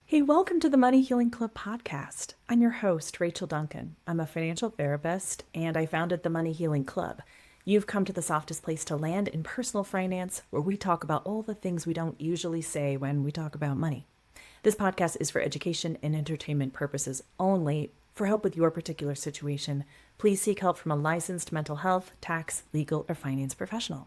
Hey, welcome to the Money Healing Club podcast. I'm your host, Rachel Duncan. I'm a financial therapist and I founded the Money Healing Club. You've come to the softest place to land in personal finance, where we talk about all the things we don't usually say when we talk about money. This podcast is for education and entertainment purposes only. For help with your particular situation, please seek help from a licensed mental health, tax, legal, or finance professional.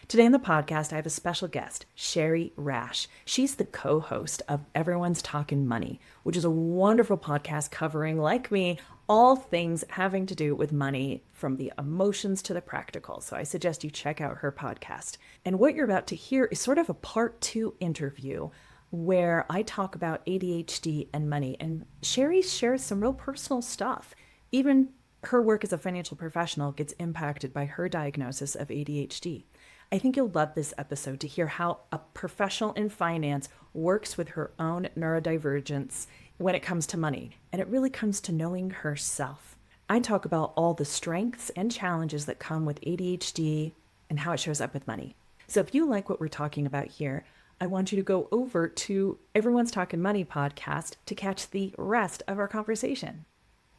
Today on the podcast, I have a special guest, Shari Rash. She's the co-host of Everyone's Talkin' Money, which is a wonderful podcast covering, like me, all things having to do with money, from the emotions to the practical. So I suggest you check out her podcast. And what you're about to hear is sort of a part 2 interview where I talk about ADHD and money. And Shari shares some real personal stuff. Even her work as a financial professional gets impacted by her diagnosis of ADHD. I think you'll love this episode to hear how a professional in finance works with her own neurodivergence when it comes to money. And it really comes to knowing herself. I talk about all the strengths and challenges that come with ADHD and how it shows up with money. So if you like what we're talking about here, I want you to go over to Everyone's Talkin' Money podcast to catch the rest of our conversation.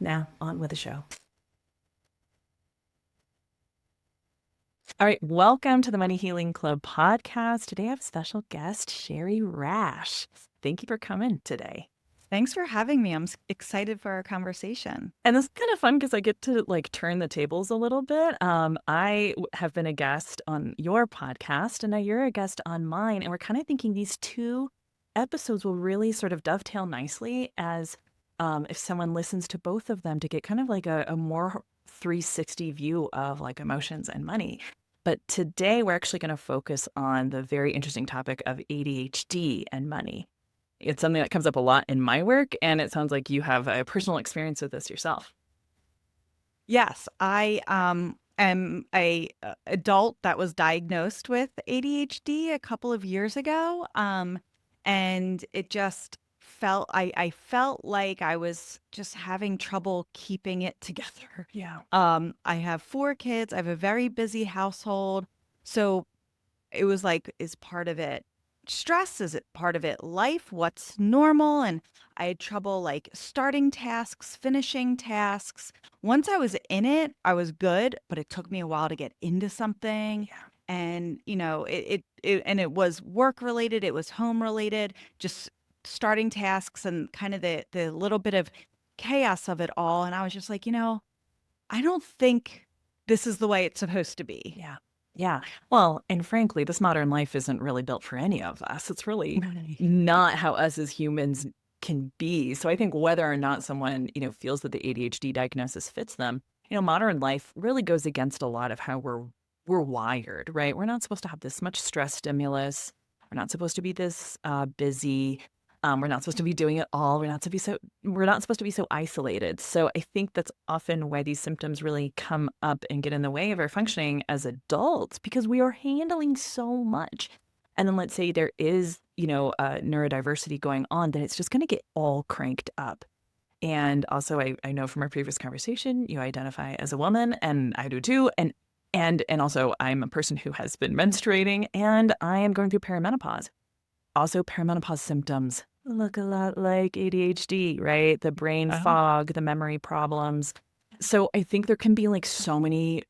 Now, on with the show. All right, welcome to the Money Healing Club podcast. Today I have a special guest, Shari Rash. Thank you for coming today. Thanks for having me. I'm excited for our conversation. And this is kind of fun because I get to turn the tables a little bit. I have been a guest on your podcast and now you're a guest on mine. And we're kind of thinking these two episodes will really sort of dovetail nicely as if someone listens to both of them to get kind of like a more 360 view of like emotions and money. But today we're actually going to focus on the very interesting topic of ADHD and money. It's something that comes up a lot in my work, and it sounds like you have a personal experience with this yourself. Yes, I am a adult that was diagnosed with ADHD a couple of years ago, and it just I felt like I was just having trouble keeping it together. Yeah. I have 4 kids. I have a very busy household, so it was like, is part of it stress? Is it part of it life? What's normal? And I had trouble like starting tasks, finishing tasks. Once I was in it, I was good, but it took me a while to get into something. Yeah. And, it was work related, it was home related, just starting tasks and kind of the little bit of chaos of it all. And I was just like, I don't think this is the way it's supposed to be. Yeah. Yeah. Well, and frankly, this modern life isn't really built for any of us. It's really not how us as humans can be. So I think whether or not someone, feels that the ADHD diagnosis fits them, modern life really goes against a lot of how we're wired, right? We're not supposed to have this much stress stimulus. We're not supposed to be this busy. We're not supposed to be doing it all. We're not supposed to be so isolated. So I think that's often why these symptoms really come up and get in the way of our functioning as adults, because we are handling so much. And then let's say there is, neurodiversity going on, then it's just going to get all cranked up. And also, I know from our previous conversation, you identify as a woman, and I do too. And also, I'm a person who has been menstruating, and I am going through perimenopause. Also, perimenopause symptoms look a lot like ADHD, right? The brain fog, the memory problems. So I think there can be like so many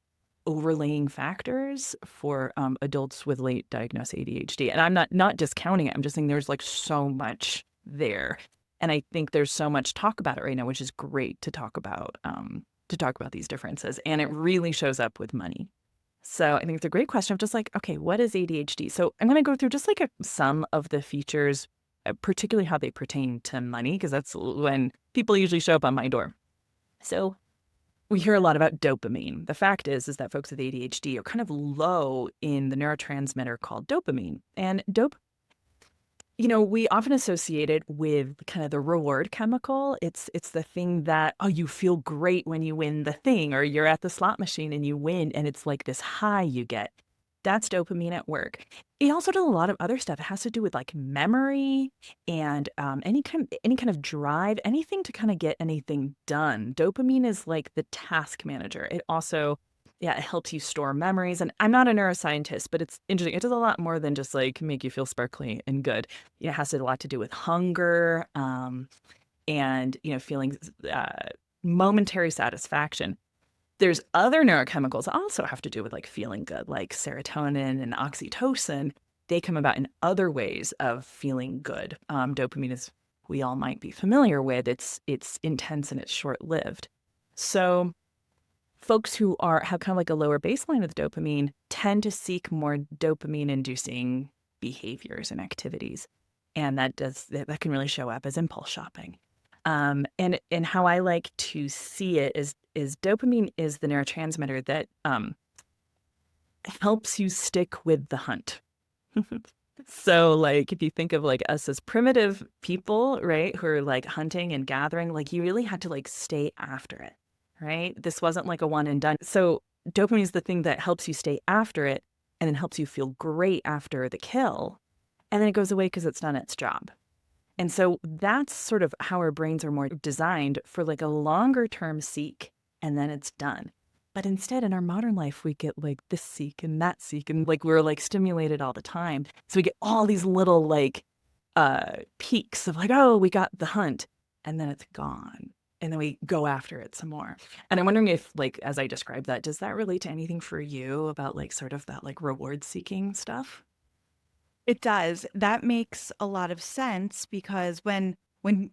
overlaying factors for adults with late diagnosed ADHD. And I'm not discounting it. I'm just saying there's like so much there. And I think there's so much talk about it right now, which is great to talk about these differences. And it really shows up with money. So I think it's a great question of just like, okay, what is ADHD? So I'm going to go through just like some of the features, particularly how they pertain to money, because that's when people usually show up on my door. So we hear a lot about dopamine. The fact is that folks with ADHD are kind of low in the neurotransmitter called dopamine. And we often associate it with kind of the reward chemical. It's the thing that, oh, you feel great when you win the thing, or you're at the slot machine and you win, and it's like this high you get. That's dopamine at work. It also does a lot of other stuff. It has to do with like memory and any kind of drive, anything to kind of get anything done. Dopamine is like the task manager. It also Yeah, it helps you store memories. And I'm not a neuroscientist, but it's interesting. It does a lot more than just like make you feel sparkly and good. It has a lot to do with hunger, and feeling momentary satisfaction. There's other neurochemicals that also have to do with like feeling good, like serotonin and oxytocin. They come about in other ways of feeling good. Dopamine is, we all might be familiar with. It's intense and it's short lived. So folks who have kind of like a lower baseline of dopamine tend to seek more dopamine inducing behaviors and activities. And that can really show up as impulse shopping. And how I like to see it is dopamine is the neurotransmitter that helps you stick with the hunt. So like if you think of like us as primitive people, right, who are like hunting and gathering, like you really had to like stay after it, right? This wasn't like a one and done. So dopamine is the thing that helps you stay after it and then helps you feel great after the kill. And then it goes away because it's done its job. And so that's sort of how our brains are more designed for like a longer term seek, and then it's done. But instead, in our modern life, we get like this seek and that seek, and like we're like stimulated all the time. So we get all these little like peaks of like, oh, we got the hunt, and then it's gone. And then we go after it some more. And I'm wondering if, like, as I describe that, does that relate to anything for you about like sort of that like reward seeking stuff? It does. That makes a lot of sense because when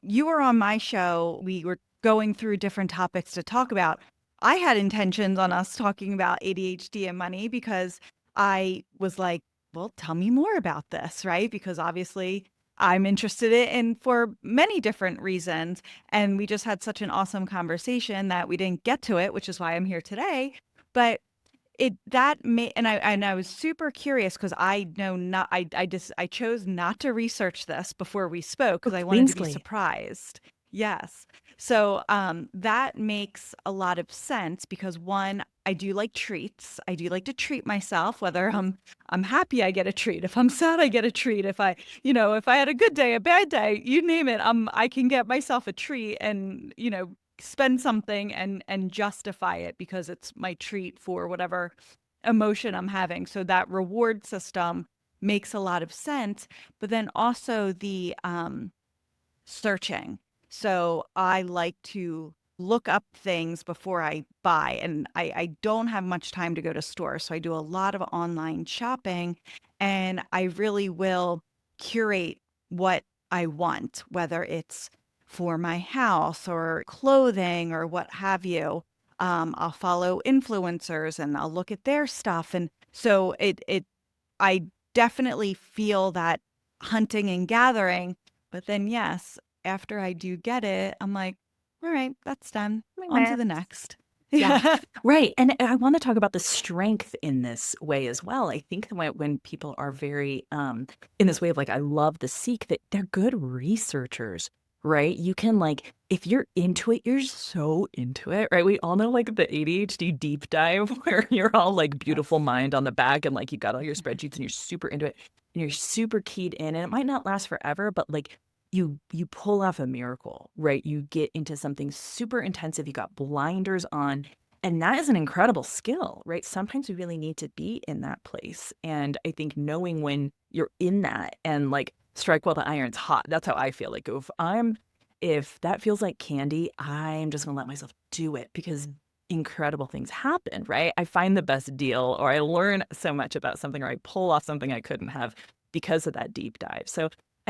you were on my show, we were going through different topics to talk about. I had intentions on us talking about ADHD and money because I was like, well, tell me more about this, right? Because obviously I'm interested in for many different reasons. And we just had such an awesome conversation that we didn't get to it, which is why I'm here today. But it that made and I was super curious because I know not I chose not to research this before we spoke Oh, because I wanted to be Queensley. surprised. Yes. So that makes a lot of sense because one, I do like treats. I do like to treat myself, whether I'm happy I get a treat. If I'm sad, I get a treat. If I had a good day, a bad day, you name it, I can get myself a treat and, spend something and justify it because it's my treat for whatever emotion I'm having. So that reward system makes a lot of sense. But then also the searching. So I like to look up things before I buy, and I don't have much time to go to stores. So I do a lot of online shopping, and I really will curate what I want, whether it's for my house or clothing or what have you. I'll follow influencers and I'll look at their stuff. And so I definitely feel that hunting and gathering. But then, yes, after I do get it, I'm like, all right, that's done. On to the next. Yeah, Yeah. right. And I want to talk about the strength in this way as well. I think that when people are very in this way of like, I love the seek, that they're good researchers, right? You can like, if you're into it, you're so into it, right? We all know like the ADHD deep dive where you're all like beautiful Yes. mind on the back and like you got all your spreadsheets and you're super into it and you're super keyed in. And it might not last forever, but like you pull off a miracle, right? You get into something super intensive. You got blinders on, and that is an incredible skill, right? Sometimes we really need to be in that place. And I think knowing when you're in that and like strike while the iron's hot, that's how I feel. Like if that feels like candy, I'm just gonna let myself do it because incredible things happen, right? I find the best deal or I learn so much about something or I pull off something I couldn't have because of that deep dive. So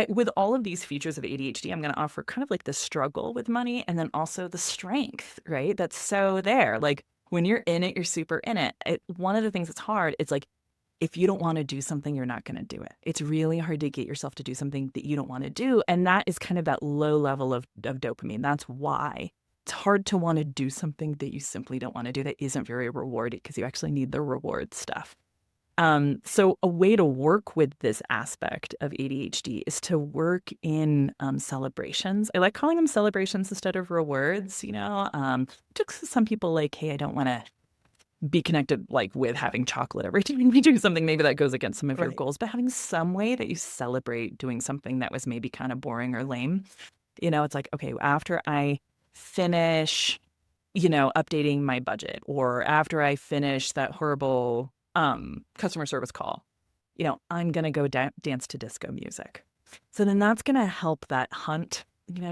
with all of these features of ADHD, I'm going to offer kind of like the struggle with money and then also the strength, right? That's so there. Like when you're in it, you're super in it. One of the things that's hard, it's like if you don't want to do something, you're not going to do it. It's really hard to get yourself to do something that you don't want to do. And that is kind of that low level of dopamine. That's why it's hard to want to do something that you simply don't want to do that isn't very rewarding because you actually need the reward stuff. So a way to work with this aspect of ADHD is to work in celebrations. I like calling them celebrations instead of rewards, to some people like, hey, I don't want to be connected like with having chocolate every time you do something. Maybe that goes against some of your Right. goals, but having some way that you celebrate doing something that was maybe kind of boring or lame. It's like, okay, after I finish updating my budget, or after I finish that horrible customer service call, I'm going to go dance to disco music. So then that's going to help that hunt,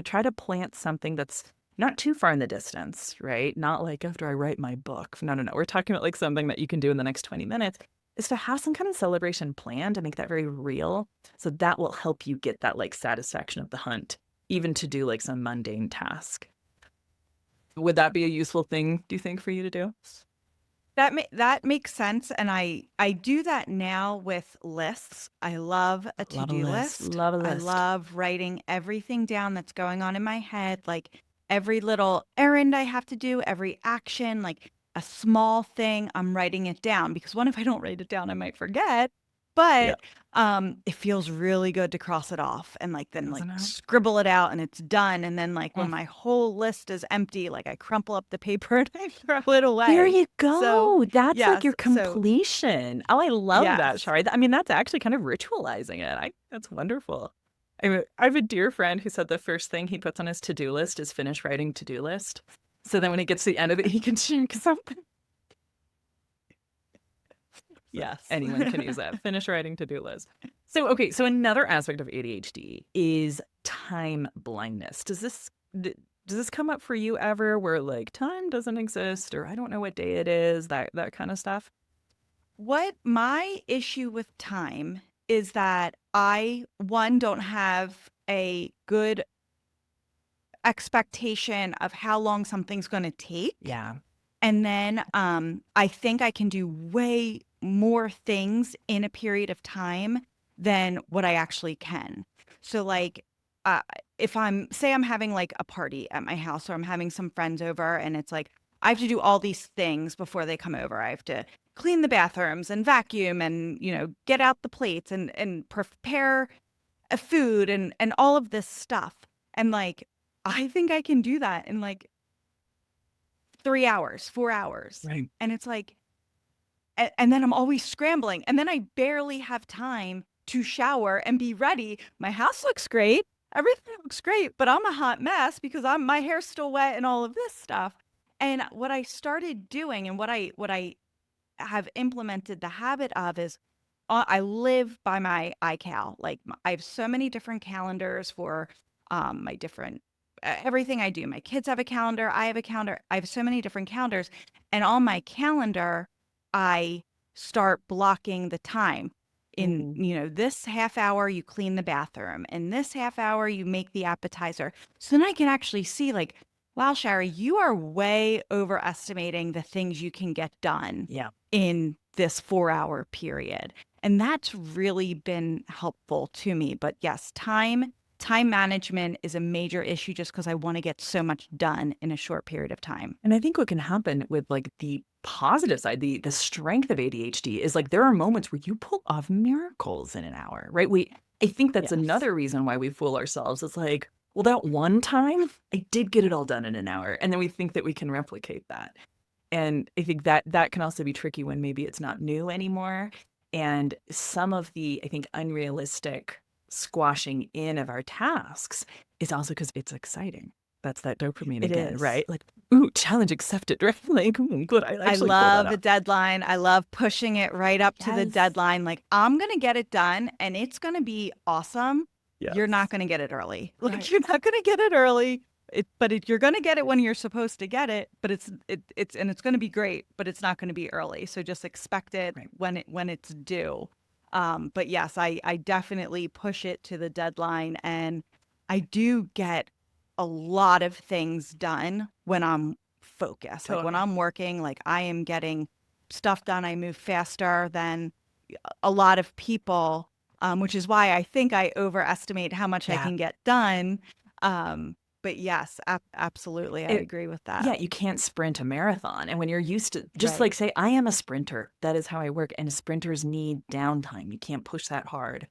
try to plant something that's not too far in the distance, right? Not like after I write my book. No, no, no. We're talking about like something that you can do in the next 20 minutes, is to have some kind of celebration plan to make that very real. So that will help you get that like satisfaction of the hunt, even to do like some mundane task. Would that be a useful thing, do you think, for you to do? That makes sense, and I do that now with lists. I love a Love a to-do list. list. Love a I list. love writing everything down that's going on in my head, like every little errand I have to do, every action, like a small thing, I'm writing it down because what if I don't write it down, I might forget. Yeah. But it feels really good to cross it off and then Doesn't it? scribble it out and it's done. And then when Mm. my whole list is empty, like I crumple up the paper and I throw it There away. you So go. That's like yes, your so completion. Oh, I love that, yes. Shari. I mean, that's actually kind of ritualizing it. That's wonderful. I have a dear friend who said the first thing he puts on his to-do list is finish writing to-do list. So then when he gets to the end of it, he can check something. Yes. Anyone can use that. Finish writing to-do list. So, okay. So another aspect of ADHD is time blindness. Does this come up for you ever where like time doesn't exist, or I don't know what day it is, that kind of stuff? What my issue with time is that I, one, don't have a good expectation of how long something's going to take. Yeah. And then I think I can do way more things in a period of time than what I actually can. So uh, if I'm having like a party at my house or I'm having some friends over and it's like I have to do all these things before they come over. I have to clean the bathrooms and vacuum and get out the plates and prepare a food and all of this stuff. And I think I can do that in 3 hours, 4 hours. Right. And it's and then I'm always scrambling. And then I barely have time to shower and be ready. My house looks great. Everything looks great, but I'm a hot mess because my hair's still wet and all of this stuff. And what I started doing and what I have implemented the habit of is I live by my iCal. I have so many different calendars for my different everything I do. My kids have a calendar. I have a calendar. I have so many different calendars, and on my calendar, I start blocking the time. In Mm. this half hour, you clean the bathroom. In this half hour, you make the appetizer. So then I can actually see wow, Shari, you are way overestimating the things you can get done Yeah. in this 4-hour period. And that's really been helpful to me. But yes, time management is a major issue just because I want to get so much done in a short period of time. And I think what can happen with like the positive side, the strength of ADHD is like there are moments where you pull off miracles in an hour, right? I think that's Yes. another reason why we fool ourselves. It's like, well, that one time I did get it all done in an hour. And then we think that we can replicate that. And I think that can also be tricky when maybe it's not new anymore. And some of the, I think, unrealistic squashing in of our tasks is also because it's exciting. That's that dopamine It again, is. right? Like, ooh, challenge accepted, right? Like, ooh, good. I I actually pulled that love a up. deadline. I love pushing it right up to the Yes. deadline. I'm going to get it done and it's going to be awesome. You're not going to get it early. Right. You're not going to get it early. You're going to get it when you're supposed to get it, but it's going to be great, but it's not going to be early. So just expect it Right. when it's due. But yes, I definitely push it to the deadline, and I do get a lot of things done when I'm focused. When Totally. I'm working, I am getting stuff done. I move faster than a lot of people, which is why I think I overestimate how much I Yeah. can get done. But yes, absolutely. I agree with that. Yeah, you can't sprint a marathon. And when you're used to just Right. like say, I am a sprinter. That is how I work. And sprinters need downtime. You can't push that hard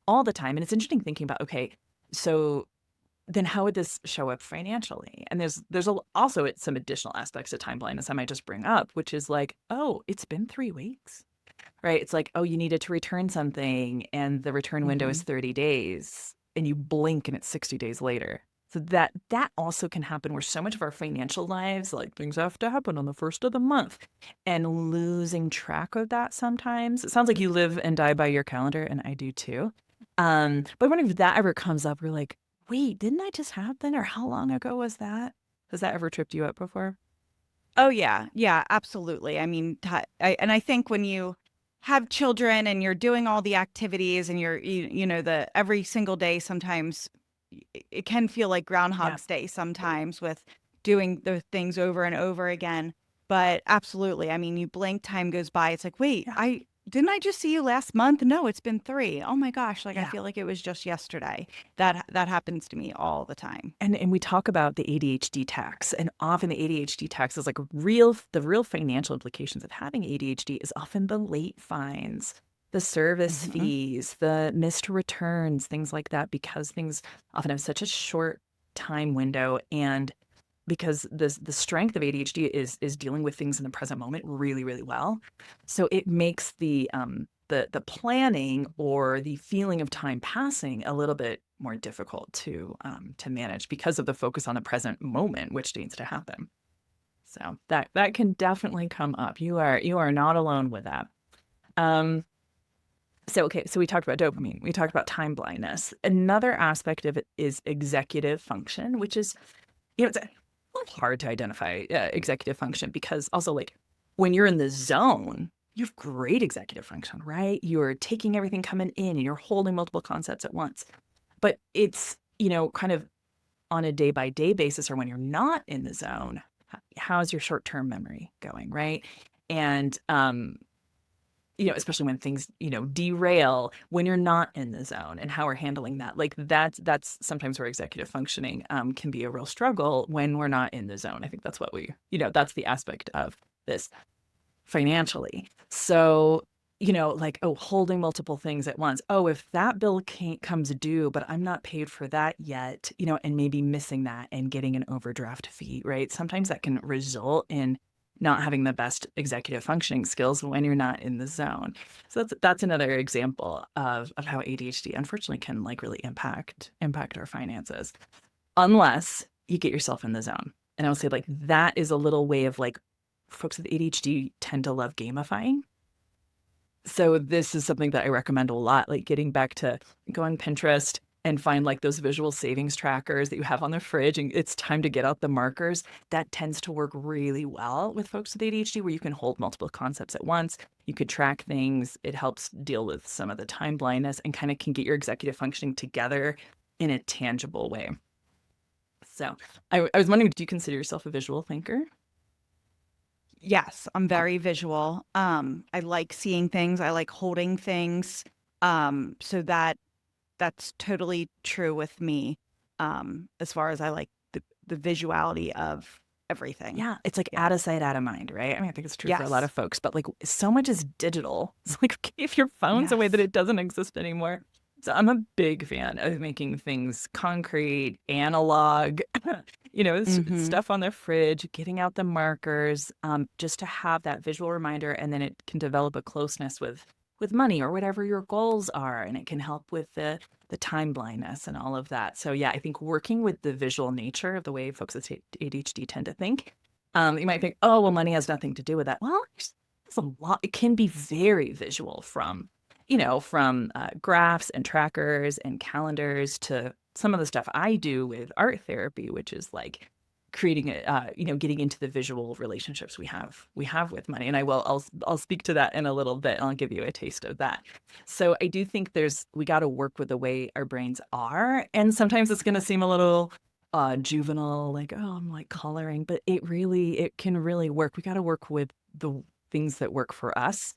all the time. And it's interesting thinking about, okay, so then how would this show up financially? And there's also some additional aspects of time blindness I might just bring up, which is like, oh, it's been 3 weeks, right? It's like, oh, you needed to return something and the return window is 30 days and you blink and it's 60 days later. So that also can happen where so much of our financial lives, like things have to happen on the first of the month, and losing track of that sometimes. It sounds like you live and die by your calendar, and I do too. But I wonder if that ever comes up, we're like, wait, didn't I just happen? Or how long ago was that? Has that ever tripped you up before? Oh yeah, yeah, absolutely. I mean, and I think when you have children and you're doing all the activities and you know, the every single day, sometimes it can feel like Yeah. Groundhog's Day sometimes with doing the things over and over again. But absolutely, I mean, you blink, time goes by. It's like, wait, Yeah. I didn't I just see you last month? No, it's been 3. Oh my gosh, like I Yeah. feel like it was just yesterday. That happens to me all the time. And we talk about the ADHD tax, and often the ADHD tax is like the real financial implications of having ADHD is often the late fines, the service Hmm. fees, the missed returns, things like that, because things often have such a short time window, and because the strength of ADHD is dealing with things in the present moment really, really well. So it makes the planning or the feeling of time passing a little bit more difficult to manage because of the focus on the present moment, which needs to happen. So that can definitely come up. You are not alone with that. Um, so okay, so we talked about dopamine. We talked about time blindness. Another aspect of it is executive function, which is it's a little hard to identify executive function because also like when you're in the zone, you have great executive function, right? You're taking everything coming in and you're holding multiple concepts at once. But it's, kind of on a day by day basis or when you're not in the zone, how's your short term memory going, right? And especially when things, derail when you're not in the zone and how we're handling that. Like that's sometimes where executive functioning can be a real struggle when we're not in the zone. I think that's what that's the aspect of this financially. So, like, oh, holding multiple things at once. Oh, if that bill can't comes due, but I'm not paid for that yet, and maybe missing that and getting an overdraft fee, right? Sometimes that can result in not having the best executive functioning skills when you're not in the zone. So that's another example of how ADHD unfortunately can like really impact our finances unless you get yourself in the zone. And I would say like that is a little way of like folks with ADHD tend to love gamifying. So this is something that I recommend a lot, like getting back to go on Pinterest and find like those visual savings trackers that you have on the fridge and it's time to get out the markers. That tends to work really well with folks with ADHD where you can hold multiple concepts at once. You could track things. It helps deal with some of the time blindness and kind of can get your executive functioning together in a tangible way. So I was wondering, do you consider yourself a visual thinker? Yes, I'm very visual. I like seeing things. I like holding things. So that's totally true with me. As far as I like the visuality of everything. Yeah, it's like Yeah. out of sight, out of mind, right? I mean, I think it's true for a lot Yes. of folks, but like so much is digital. It's like, okay, if your phone's away, that Yes. it doesn't exist anymore. So I'm a big fan of making things concrete, analog, Mm-hmm. stuff on the fridge, getting out the markers, just to have that visual reminder, and then it can develop a closeness with money or whatever your goals are, and it can help with the time blindness and all of that. So yeah, I think working with the visual nature of the way folks with ADHD tend to think, you might think, oh, well, money has nothing to do with that. Well, there's a lot. It can be very visual from graphs and trackers and calendars to some of the stuff I do with art therapy, which is like creating getting into the visual relationships we have with money. And I'll speak to that in a little bit. I'll give you a taste of that. So I do think we got to work with the way our brains are, and sometimes it's going to seem a little juvenile, like, oh, I'm like coloring, but it can really work. We got to work with the things that work for us.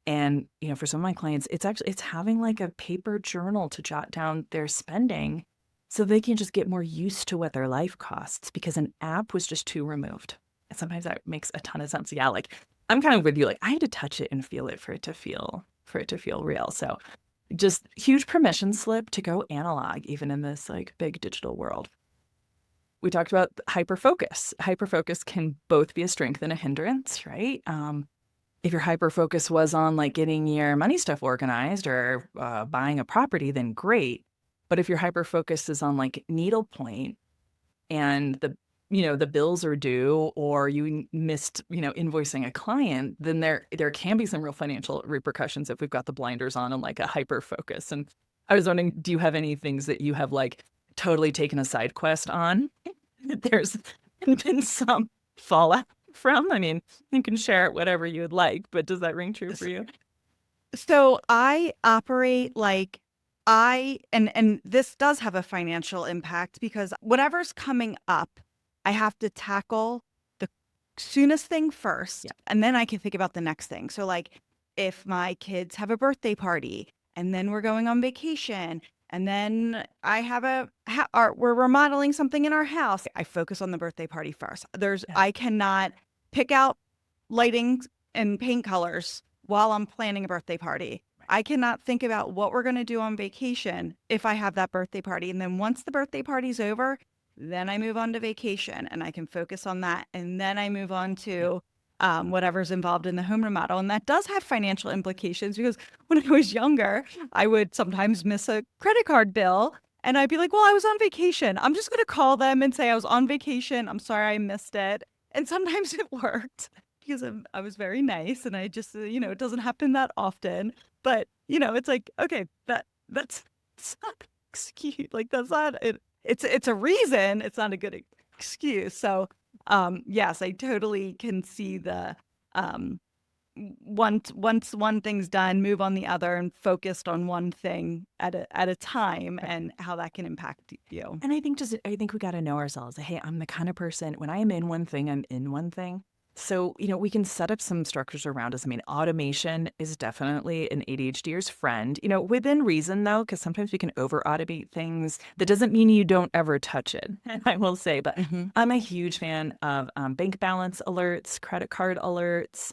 And for some of my clients, it's having like a paper journal to jot down their spending so they can just get more used to what their life costs because an app was just too removed. And sometimes that makes a ton of sense. Yeah, like I'm kind of with you. Like I had to touch it and feel it for it to feel real. So just huge permission slip to go analog, even in this like big digital world. We talked about hyperfocus. Hyperfocus can both be a strength and a hindrance, right? If your hyperfocus was on like getting your money stuff organized or buying a property, then great. But if your hyperfocus is on like needlepoint, and the bills are due, or you missed, invoicing a client, then there can be some real financial repercussions if we've got the blinders on and like a hyper focus. And I was wondering, do you have any things that you have like totally taken a side quest on that there's been some fallout from? I mean, you can share it whatever you would like, but does that ring true for you? So I operate like and this does have a financial impact because whatever's coming up, I have to tackle the soonest thing first, Yeah. and then I can think about the next thing. So like if my kids have a birthday party and then we're going on vacation and then I have we're remodeling something in our house, I focus on the birthday party first. Yeah. I cannot pick out lighting and paint colors while I'm planning a birthday party. I cannot think about what we're going to do on vacation if I have that birthday party. And then once the birthday party's over, then I move on to vacation and I can focus on that. And then I move on to whatever's involved in the home remodel. And that does have financial implications because when I was younger, I would sometimes miss a credit card bill and I'd be like, well, I was on vacation. I'm just going to call them and say I was on vacation. I'm sorry I missed it. And sometimes it worked because I was very nice and I just, it doesn't happen that often. But, it's like, okay, that's not an excuse. Like, that's not it. It's a reason. It's not a good excuse. So, yes, I totally can see the once one thing's done, move on the other and focused on one thing at a time and how that can impact you. And I think we got to know ourselves. Hey, I'm the kind of person, when I am in one thing, I'm in one thing. So, we can set up some structures around us. I mean, automation is definitely an ADHDer's friend, within reason, though, because sometimes we can over automate things. That doesn't mean you don't ever touch it, I will say. But I'm a huge fan of bank balance alerts, credit card alerts,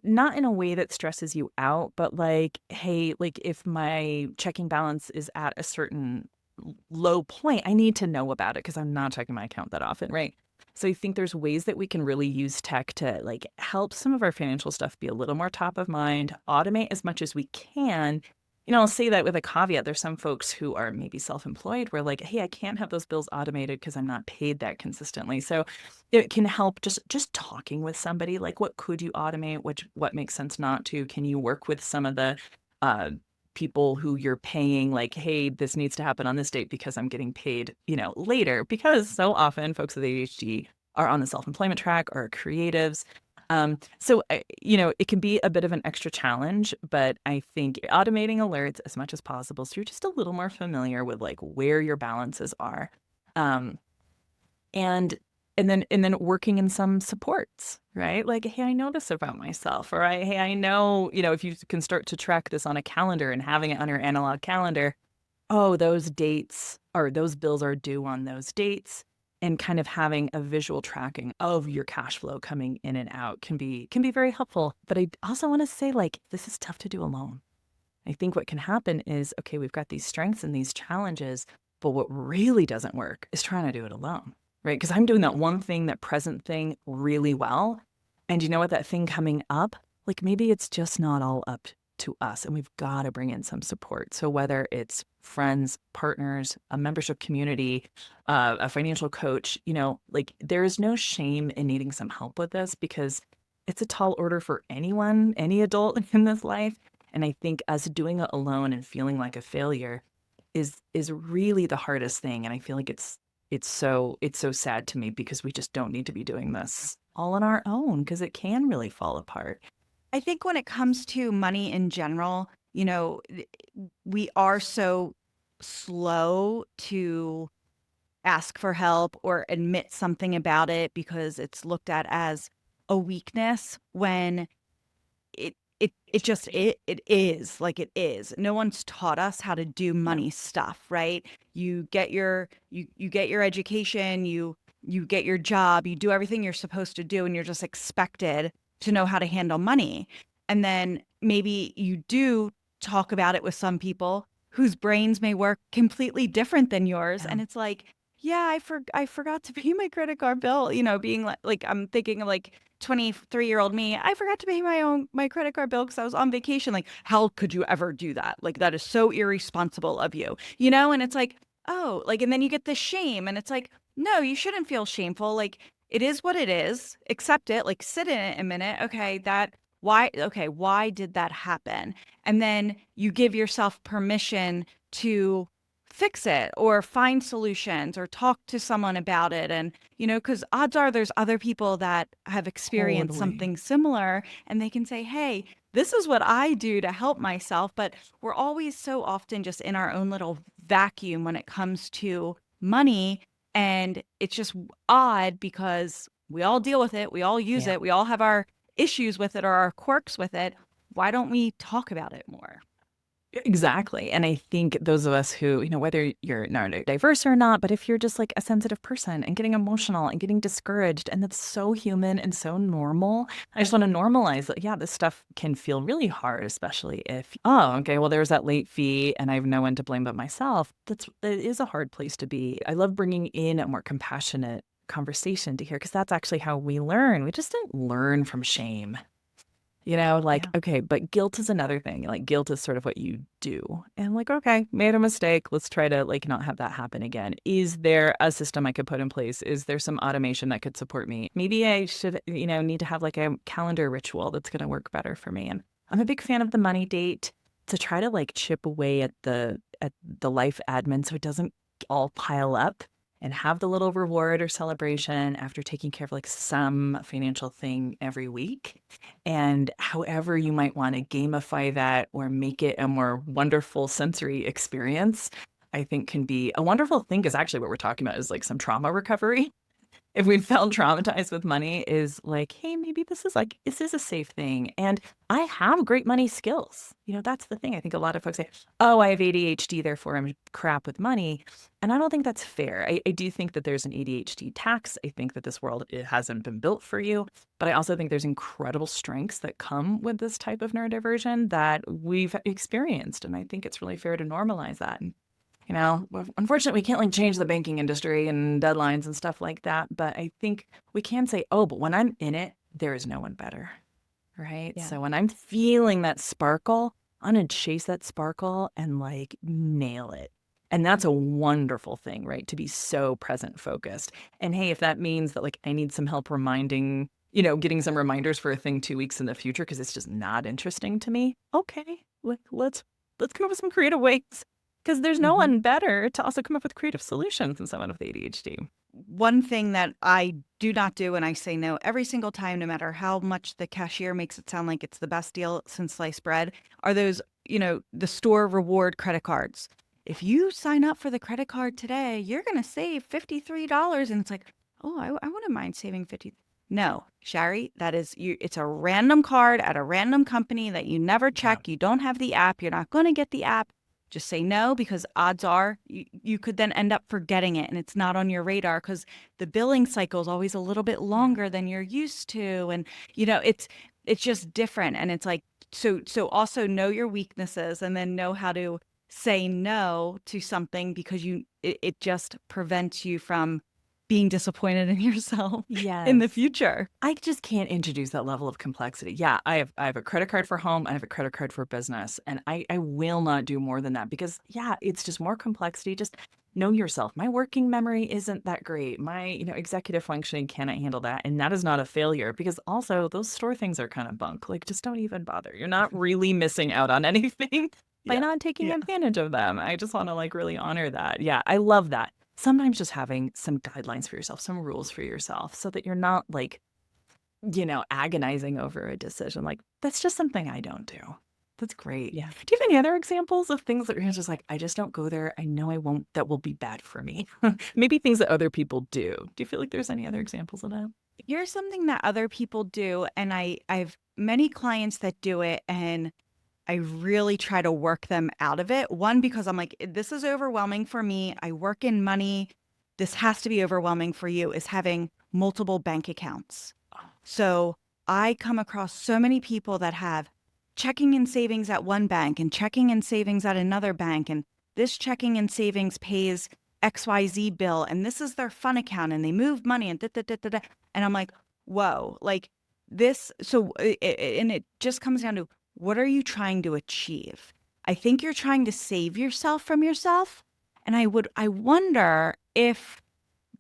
not in a way that stresses you out, but like, hey, like if my checking balance is at a certain low point, I need to know about it because I'm not checking my account that often, right? So I think there's ways that we can really use tech to like help some of our financial stuff be a little more top of mind, automate as much as we can. I'll say that with a caveat. There's some folks who are maybe self-employed where like, hey, I can't have those bills automated because I'm not paid that consistently. So it can help just talking with somebody, like what could you automate, what makes sense not to? Can you work with some of the people who you're paying, like, hey, this needs to happen on this date because I'm getting paid, later, because so often folks with ADHD are on the self-employment track or creatives. So, it can be a bit of an extra challenge, but I think automating alerts as much as possible so you're just a little more familiar with like where your balances are. Um, and and then working in some supports, right? Like, hey, I know this about myself, or hey, I know, if you can start to track this on a calendar and having it on your analog calendar, oh, those dates or those bills are due on those dates, and kind of having a visual tracking of your cash flow coming in and out can be very helpful. But I also want to say, like, this is tough to do alone. I think what can happen is, okay, we've got these strengths and these challenges, but what really doesn't work is trying to do it alone. Right? Because I'm doing that one thing, that present thing really well. And you know what? That thing coming up, like maybe it's just not all up to us and we've got to bring in some support. So whether it's friends, partners, a membership community, a financial coach, like there is no shame in needing some help with this because it's a tall order for anyone, any adult in this life. And I think us doing it alone and feeling like a failure is really the hardest thing. And I feel like it's so sad to me because we just don't need to be doing this all on our own because it can really fall apart. I think when it comes to money in general, we are so slow to ask for help or admit something about it because it's looked at as a weakness when it is like it is. No one's taught us how to do money stuff, right? You get your education, you get your job, you do everything you're supposed to do, and you're just expected to know how to handle money. And then maybe you do talk about it with some people whose brains may work completely different than yours, Yeah. and it's like, yeah, I forgot to pay my credit card bill. Being like I'm thinking of like 23-year-old me, I forgot to pay my credit card bill because I was on vacation. Like, how could you ever do that? Like, that is so irresponsible of you, And it's like, oh, like, and then you get the shame, and it's like, No, you shouldn't feel shameful. Like, it is what it is. Accept it. Like, sit in it a minute. Why did that happen? And then you give yourself permission to fix it or find solutions or talk to someone about it. And, because odds are there's other people that have experienced Totally. something similar and they can say, hey, this is what I do to help myself. But we're always so often just in our own little vacuum when it comes to money, and it's just odd because we all deal with it, we all use Yeah. it, we all have our issues with it or our quirks with it. Why don't we talk about it more? Exactly. And I think those of us who, whether you're neurodiverse or not, but if you're just like a sensitive person and getting emotional and getting discouraged, and that's so human and so normal, I just want to normalize that, yeah, this stuff can feel really hard, especially if, oh, okay, well, there's that late fee and I have no one to blame but myself. It is a hard place to be. I love bringing in a more compassionate conversation to hear, because that's actually how we learn. We just didn't learn from shame. Yeah. Okay, but guilt is another thing. Like, guilt is sort of what you do. And like, okay, made a mistake. Let's try to like not have that happen again. Is there a system I could put in place? Is there some automation that could support me? Maybe I should, need to have like a calendar ritual that's going to work better for me. And I'm a big fan of the money date, to try to like chip away at the life admin so it doesn't all pile up, and have the little reward or celebration after taking care of like some financial thing every week. And however you might want to gamify that or make it a more wonderful sensory experience, I think can be a wonderful thing, because actually what we're talking about is like some trauma recovery. If we felt traumatized with money, is like, hey, maybe this is a safe thing. And I have great money skills. That's the thing. I think a lot of folks say, oh, I have ADHD, therefore I'm crap with money. And I don't think that's fair. I do think that there's an ADHD tax. I think that this world, it hasn't been built for you. But I also think there's incredible strengths that come with this type of neurodiversion that we've experienced. And I think it's really fair to normalize that. Unfortunately, we can't like change the banking industry and deadlines and stuff like that. But I think we can say, oh, but when I'm in it, there is no one better. Right. Yeah. So when I'm feeling that sparkle, I'm going to chase that sparkle and like nail it. And that's a wonderful thing, right? To be so present focused. And hey, if that means that like I need some help reminding, getting some reminders for a thing 2 weeks in the future because it's just not interesting to me. Okay. Like let's come up with some creative ways, because there's no Mhm. one better to also come up with creative solutions than someone with ADHD. One thing that I do not do, and I say no every single time, no matter how much the cashier makes it sound like it's the best deal since sliced bread, are those, the store reward credit cards. If you sign up for the credit card today, you're going to save $53. And it's like, oh, I wouldn't mind saving 50. No, Shari, that is you. It's a random card at a random company that you never Yeah. check. You don't have the app. You're not going to get the app. Just say no, because odds are you could then end up forgetting it and it's not on your radar because the billing cycle is always a little bit Yeah. longer than you're used to. And it's just different. And it's like, so also know your weaknesses and then know how to say no to something, because it just prevents you from being disappointed in yourself in the Yes. future. I just can't introduce that level of complexity. Yeah, I have a credit card for home, I have a credit card for business, and I will not do more than that, because yeah, it's just more complexity. Just know yourself. My working memory isn't that great. My, executive functioning cannot handle that, and that is not a failure, because also those store things are kind of bunk. Like, just don't even bother. You're not really missing out on anything by Yeah. not taking Yeah. advantage of them. I just want to like really honor that. Yeah, I love that. Sometimes just having some guidelines for yourself, some rules for yourself, so that you're not like, agonizing over a decision. Like, that's just something I don't do. That's great. Yeah. Do you have any other examples of things that you're just like, I just don't go there. I know I won't, that will be bad for me? Maybe things that other people do. Do you feel like there's any other examples of that? Here's something that other people do, and I've many clients that do it, and I really try to work them out of it. One, because I'm like, this is overwhelming for me. I work in money. This has to be overwhelming for you, is having multiple bank accounts. So I come across so many people that have checking and savings at one bank and checking and savings at another bank. And this checking and savings pays XYZ bill. And this is their fun account. And they move money and da, da, da, da, da. And I'm like, whoa, like this. So, and it just comes down to, what are you trying to achieve? I think you're trying to save yourself from yourself. And I wonder if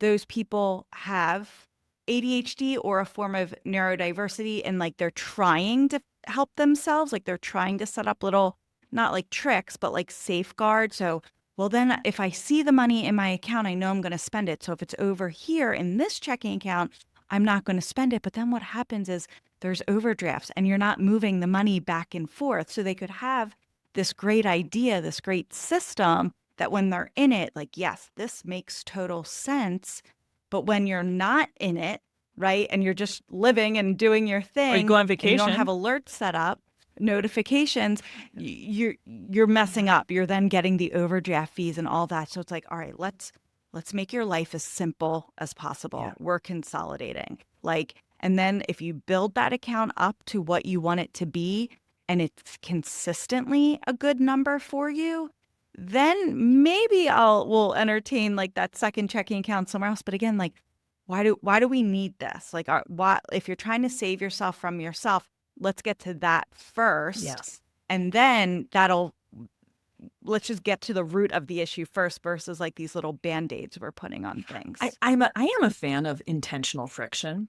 those people have ADHD or a form of neurodiversity, and like they're trying to help themselves, like they're trying to set up little, not like tricks, but like safeguards. So, well, then if I see the money in my account, I know I'm going to spend it. So if it's over here in this checking account, I'm not going to spend it. But then what happens is there's overdrafts and you're not moving the money back and forth. So they could have this great idea, this great system that when they're in it, like, yes, this makes total sense. But when you're not in it, right, and you're just living and doing your thing, Or you go on and you vacation. don't have alerts set up, notifications, you're messing up. You're then getting the overdraft fees and all that. So it's like, all right, let's make your life as simple as possible. Yeah. We're consolidating. Like, and then if you build that account up to what you want it to be, and it's consistently a good number for you, then maybe we'll entertain like that second checking account somewhere else. But again, like, why do we need this? Like, why, if you're trying to save yourself from yourself, let's get to that first. Yes. And then let's just get to the root of the issue first versus like these little Band-Aids we're putting on things. I am a fan of intentional friction.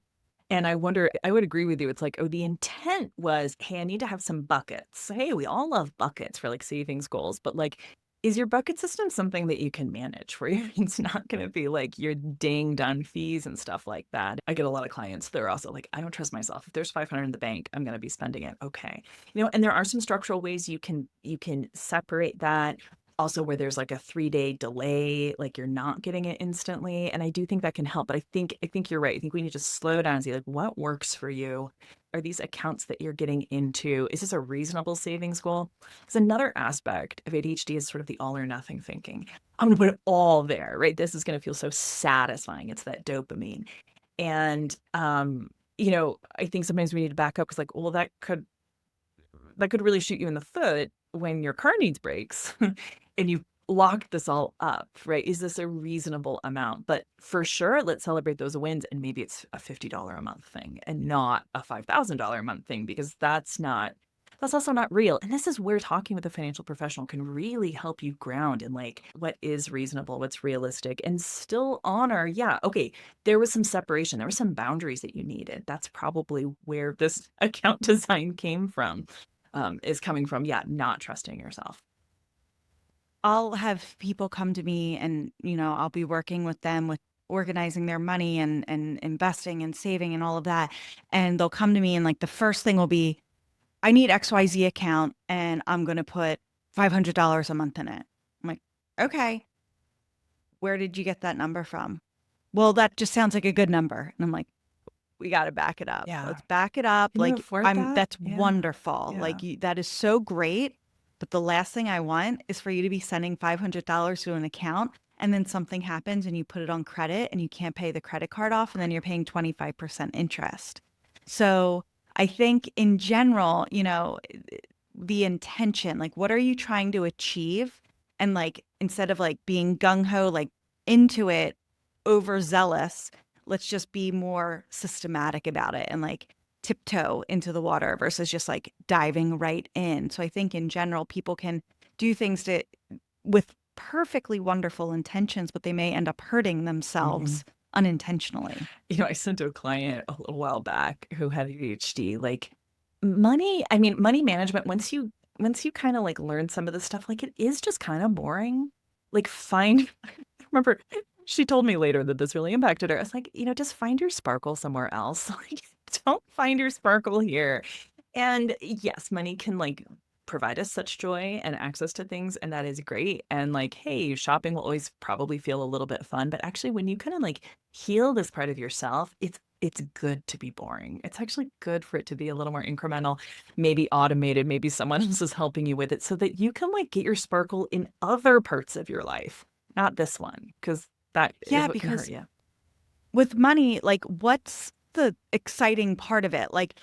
And I wonder, I would agree with you. It's like, oh, the intent was, hey, I need to have some buckets. Hey, we all love buckets for like savings goals, but like, is your bucket system something that you can manage where it's not going to be like you're dinged on fees and stuff like that? I get a lot of clients that are also like, I don't trust myself. If there's $500 in the bank, I'm going to be spending it. Okay. And there are some structural ways you can separate that. Also, where there's like a 3-day delay, like you're not getting it instantly. And I do think that can help. But I think you're right. I think we need to slow down and see like what works for you. Are these accounts that you're getting into? Is this a reasonable savings goal? Because another aspect of ADHD is sort of the all or nothing thinking. I'm going to put it all there, right? This is going to feel so satisfying. It's that dopamine. And, I think sometimes we need to back up because like, well, that could really shoot you in the foot when your car needs brakes and you locked this all up, right? Is this a reasonable amount? But for sure, let's celebrate those wins. And maybe it's a $50 a month thing and not a $5,000 a month thing, because that's also not real. And this is where talking with a financial professional can really help you ground in like what is reasonable, what's realistic, and still honor, yeah, okay, there was some separation, there were some boundaries that you needed. That's probably where this account design came from. Is coming from, not trusting yourself. I'll have people come to me and, I'll be working with them with organizing their money and investing and saving and all of that. And they'll come to me and like the first thing will be, I need XYZ account and I'm going to put $500 a month in it. I'm like, okay, where did you get that number from? Well, that just sounds like a good number. And I'm like, we got to back it up. Yeah. Let's back it up. Can you like afford that? That's Yeah. wonderful. Yeah. Like that is so great. But the last thing I want is for you to be sending $500 to an account and then something happens and you put it on credit and you can't pay the credit card off and then you're paying 25% interest. So I think in general, the intention, like what are you trying to achieve? And like, instead of like being gung-ho, like into it, overzealous, let's just be more systematic about it and like tiptoe into the water versus just like diving right in. So I think in general, people can do things with perfectly wonderful intentions, but they may end up hurting themselves unintentionally. I sent to a client a little while back who had ADHD, like money management, once you kind of like learn some of this stuff, like it is just kind of boring. Like I remember she told me later that this really impacted her. I was like, just find your sparkle somewhere else. Like, don't find your sparkle here. And yes, money can like provide us such joy and access to things, and that is great. And like, hey, shopping will always probably feel a little bit fun, but actually when you kind of like heal this part of yourself, it's good to be boring. It's actually good for it to be a little more incremental, maybe automated, maybe someone else is helping you with it so that you can like get your sparkle in other parts of your life, not this one, because that is what can hurt you. With money, like what's the exciting part of it? Like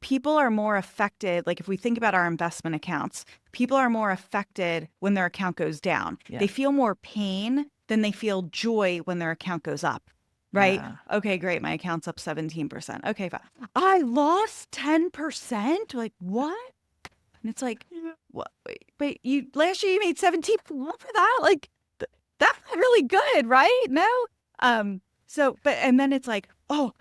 people are more affected. Like if we think about our investment accounts, people are more affected when their account goes down. Yeah. They feel more pain than they feel joy when their account goes up. Right? Yeah. Okay, great. My account's up 17%. Okay, fine. I lost 10%? Like what? And it's like, what? Wait, last year you made 17%. For that? Like that's not really good, right? No? And then it's like, oh,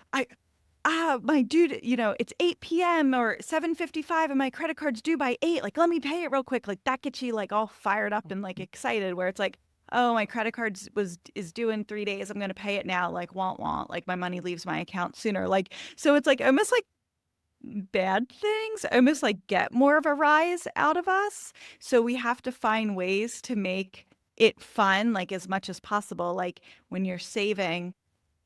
my due, it's 8 p.m. or 7:55 and my credit card's due by 8. Like, let me pay it real quick. Like that gets you like all fired up and like excited where it's like, oh, my credit card is due in 3 days. I'm going to pay it now. Like, want, like my money leaves my account sooner. Like, so it's like almost like bad things almost like get more of a rise out of us. So we have to find ways to make it fun, like as much as possible. Like when you're saving,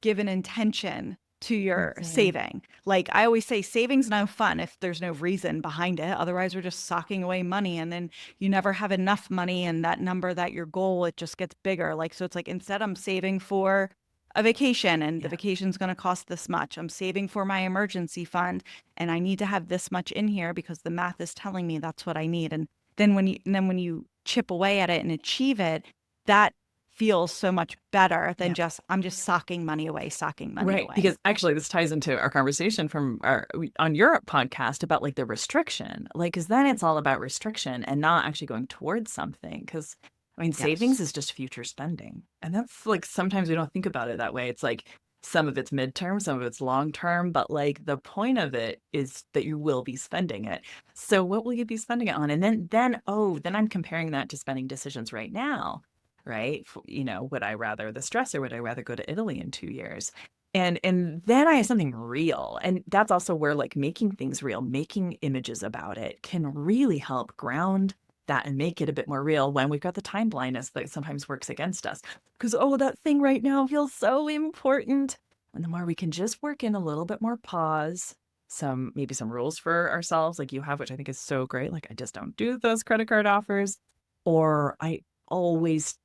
give an intention to your saving. Like I always say, saving's no fun if there's no reason behind it. Otherwise, we're just socking away money and then you never have enough money and that number that your goal, it just gets bigger. Like, so it's like instead I'm saving for a vacation and the vacation's going to cost this much. I'm saving for my emergency fund and I need to have this much in here because the math is telling me that's what I need. And then when you chip away at it and achieve it, that feels so much better than I'm just socking money away. Right. Because actually this ties into our conversation from on your podcast about like the restriction, like, cause then it's all about restriction and not actually going towards something. Cause I mean, savings is just future spending. And that's like, sometimes we don't think about it that way. It's like some of it's midterm, some of it's long term, but like the point of it is that you will be spending it. So what will you be spending it on? And then I'm comparing that to spending decisions right now. Right? Would I rather the stress or would I rather go to Italy in 2 years? And then I have something real. And that's also where like making things real, making images about it can really help ground that and make it a bit more real when we've got the time blindness that sometimes works against us. Because, that thing right now feels so important. And the more we can just work in a little bit more pause, maybe some rules for ourselves like you have, which I think is so great. Like I just don't do those credit card offers, or I always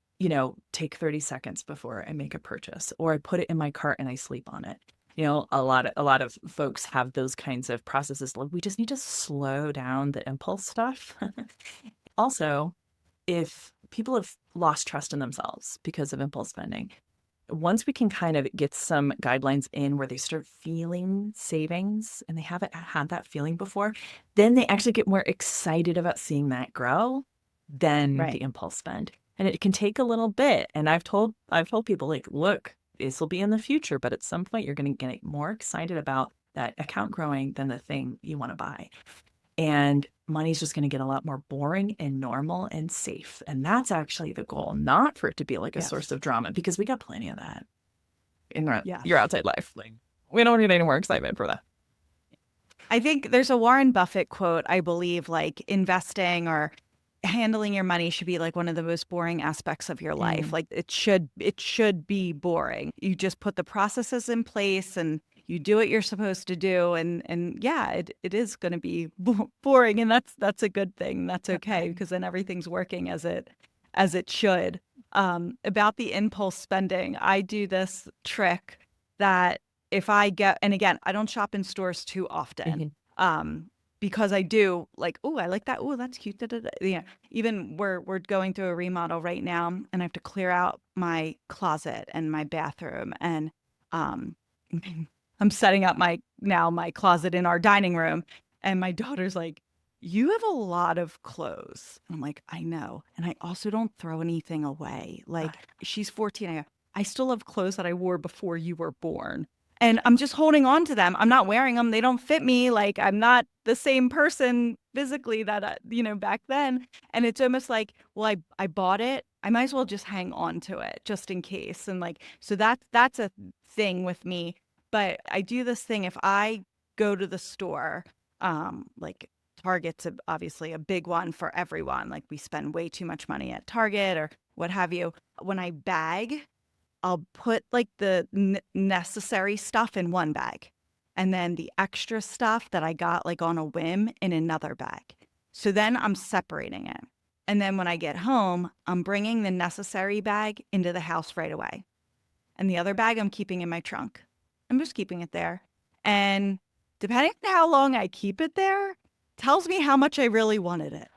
take 30 seconds before I make a purchase, or I put it in my cart and I sleep on it. A lot of folks have those kinds of processes. Like we just need to slow down the impulse stuff. Also, if people have lost trust in themselves because of impulse spending, once we can kind of get some guidelines in where they start feeling savings and they haven't had that feeling before, then they actually get more excited about seeing that grow than the impulse spend. And it can take a little bit. And I've told people like, look, this will be in the future, but at some point you're going to get more excited about that account growing than the thing you want to buy. And money's just going to get a lot more boring and normal and safe. And that's actually the goal, not for it to be like a source of drama, because we got plenty of that in your outside life. Like we don't need any more excitement for that. I think there's a Warren Buffett quote, I believe, like investing or handling your money should be like one of the most boring aspects of your life. Like it should be boring. You just put the processes in place and you do what you're supposed to do. And it is going to be boring. And that's a good thing. That's okay, because then everything's working as it should. About the impulse spending, I do this trick that if I get, and again, I don't shop in stores too often. Because I do like, oh, I like that. Oh, that's cute. Yeah. Even we're going through a remodel right now and I have to clear out my closet and my bathroom. And I'm setting up my closet in our dining room. And my daughter's like, you have a lot of clothes. And I'm like, I know. And I also don't throw anything away. Like she's 14. I still have clothes that I wore before you were born. And I'm just holding on to them. I'm not wearing them. They don't fit me. Like I'm not the same person physically that, back then. And it's almost like, well, I bought it. I might as well just hang on to it just in case. And like, so that's a thing with me. But I do this thing if I go to the store, like Target's obviously a big one for everyone. Like we spend way too much money at Target or what have you. When I bag, I'll put like the necessary stuff in one bag and then the extra stuff that I got like on a whim in another bag. So then I'm separating it. And then when I get home, I'm bringing the necessary bag into the house right away. And the other bag I'm keeping in my trunk. I'm just keeping it there. And depending on how long I keep it there, tells me how much I really wanted it.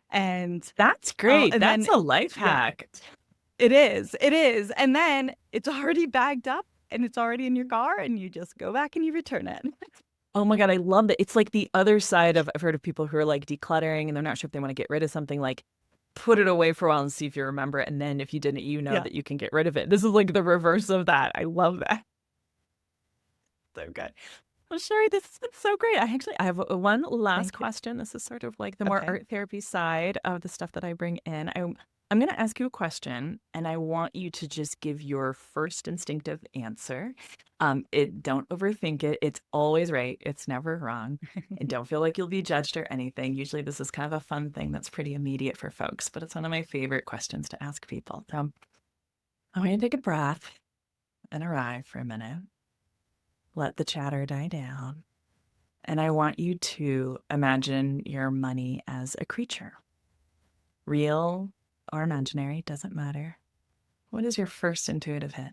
And that's great. And that's a life hack. It is. And then it's already bagged up and it's already in your car and you just go back and you return it. Oh my God, I love that. It's like the other side of, I've heard of people who are like decluttering and they're not sure if they want to get rid of something. Like put it away for a while and see if you remember it. And then if you didn't, you know Yeah. that you can get rid of it. This is like the reverse of that. I love that. So good. Well, Shari, this has been so great. I have one last Thank you. question. This is sort of like the more Okay. art therapy side of the stuff that I bring in. I'm going to ask you a question, and I want you to just give your first instinctive answer. Don't overthink it. It's always right. It's never wrong. And don't feel like you'll be judged or anything. Usually this is kind of a fun thing that's pretty immediate for folks, but it's one of my favorite questions to ask people. So I want you to take a breath and arrive for a minute. Let the chatter die down. And I want you to imagine your money as a creature. Real or imaginary, doesn't matter. What is your first intuitive hit?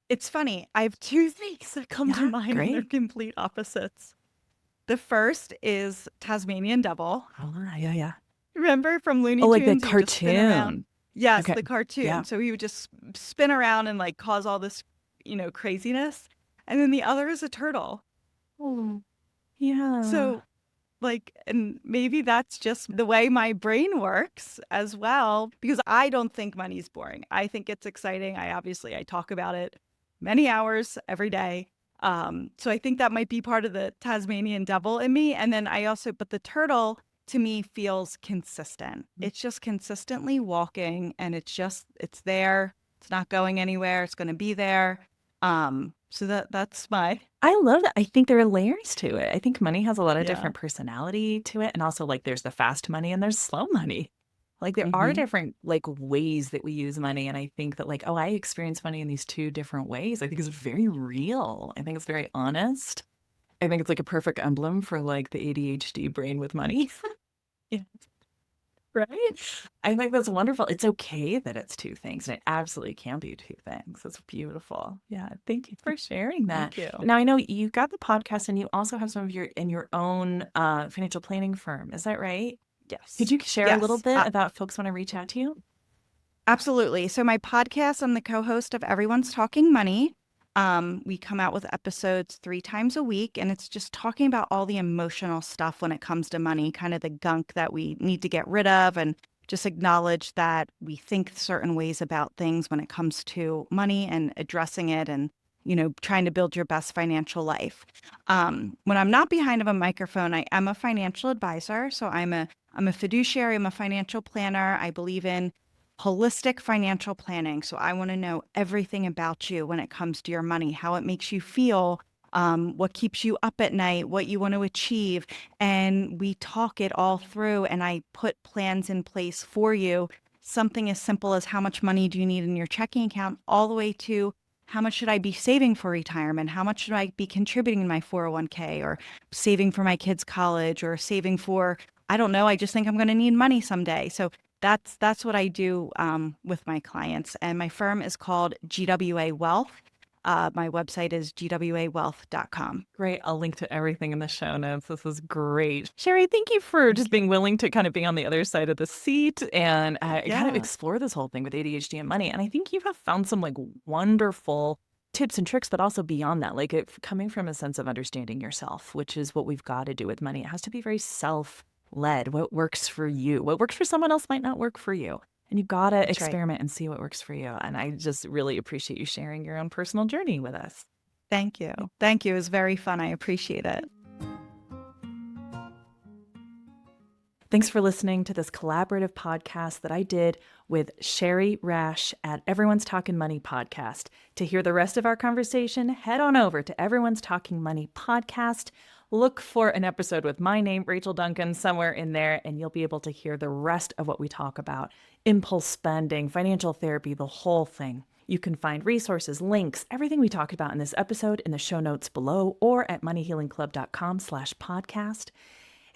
It's funny. I have two things that come to Yeah, mind, and they're great. complete opposites. The first is Tasmanian Devil. Oh, yeah. Remember from Looney Oh, like the Tunes? He would just spin around. cartoon. Yes, Okay. the cartoon. Yeah. So he would just spin around and like cause all this, craziness. And then the other is a turtle. Oh, yeah. So and maybe that's just the way my brain works as well, because I don't think money's boring. I think it's exciting. I talk about it many hours every day. So I think that might be part of the Tasmanian Devil in me. And then but the turtle to me feels consistent. It's just consistently walking, and it's there. It's not going anywhere. It's going to be there. So that's my I love that. I think there are layers to it. I think money has a lot of Yeah. different personality to it. And also, like, there's the fast money and there's slow money. Like, there are different, like, ways that we use money. And I think that, like, I experience money in these two different ways. I think it's very real. I think it's very honest. I think it's like a perfect emblem for, like, the ADHD brain with money. Yeah. Right? I think that's wonderful. It's okay that it's two things, and it absolutely can be two things. It's beautiful. Yeah, thank you for sharing that. Thank you. Now, I know you've got the podcast, and you also have some of your own financial planning firm. Is that right? Yes. Could you share a little Yes. bit about folks want to reach out to you? Absolutely. So my podcast, I'm the co-host of Everyone's Talking Money. We come out with episodes 3 times a week, and it's just talking about all the emotional stuff when it comes to money, kind of the gunk that we need to get rid of, and just acknowledge that we think certain ways about things when it comes to money and addressing it, and trying to build your best financial life. When I'm not behind of a microphone, I am a financial advisor. So I'm a fiduciary, I'm a financial planner. I believe in holistic financial planning. So I want to know everything about you when it comes to your money, how it makes you feel, what keeps you up at night, what you want to achieve. And we talk it all through, and I put plans in place for you. Something as simple as how much money do you need in your checking account, all the way to how much should I be saving for retirement? How much should I be contributing in my 401k, or saving for my kids' college, or saving for, I don't know, I just think I'm going to need money someday. So that's what I do with my clients. And my firm is called GWA Wealth. My website is gwawealth.com. Great. I'll link to everything in the show notes. This is great. Shari, thank you for just being willing to kind of be on the other side of the seat and kind of explore this whole thing with ADHD and money. And I think you have found some like wonderful tips and tricks, but also beyond that, like coming from a sense of understanding yourself, which is what we've got to do with money. It has to be very self-led. What works for you? What works for someone else might not work for you. And you've got to experiment and see what works for you. And I just really appreciate you sharing your own personal journey with us. Thank you. Thank you. It was very fun. I appreciate it. Thanks for listening to this collaborative podcast that I did with Shari Rash at Everyone's Talking Money podcast. To hear the rest of our conversation, head on over to Everyone's Talking Money podcast. Look for an episode with my name, Rachel Duncan, somewhere in there, and you'll be able to hear the rest of what we talk about. Impulse spending, financial therapy, the whole thing. You can find resources, links, everything we talked about in this episode in the show notes below or at moneyhealingclub.com/podcast.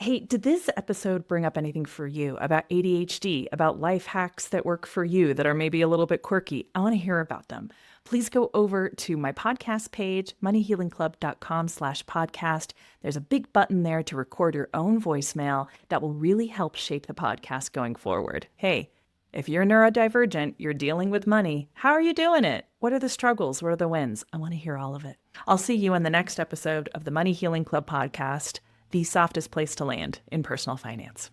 Hey, did this episode bring up anything for you about ADHD, about life hacks that work for you that are maybe a little bit quirky? I want to hear about them. Please go over to my podcast page, moneyhealingclub.com/podcast. There's a big button there to record your own voicemail that will really help shape the podcast going forward. Hey, if you're neurodivergent, you're dealing with money. How are you doing it? What are the struggles? What are the wins? I want to hear all of it. I'll see you in the next episode of the Money Healing Club podcast, the softest place to land in personal finance.